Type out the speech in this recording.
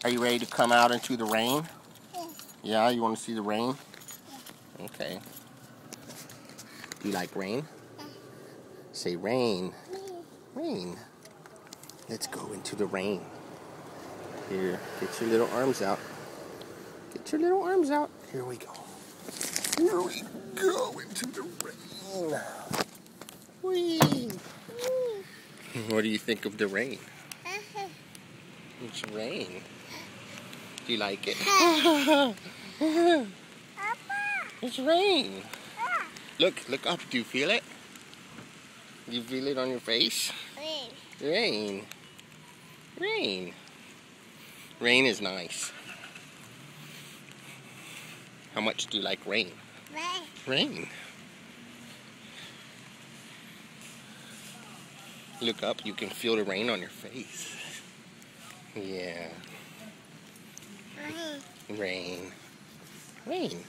Are you ready to come out into the rain? Yeah. Yeah, you want to see the rain? Okay. Do you like rain? Say rain. Rain. Let's go into the rain. Here, get your little arms out. Get your little arms out. Here we go. Here we go into the rain. Whee! What do you think of the rain? It's rain. Do you like it? It's rain. Look up. Do you feel it? Do you feel it on your face? Rain. Rain. Rain is nice. How much do you like rain? Rain. Look up, you can feel the rain on your face. Yeah. Rain. Rain.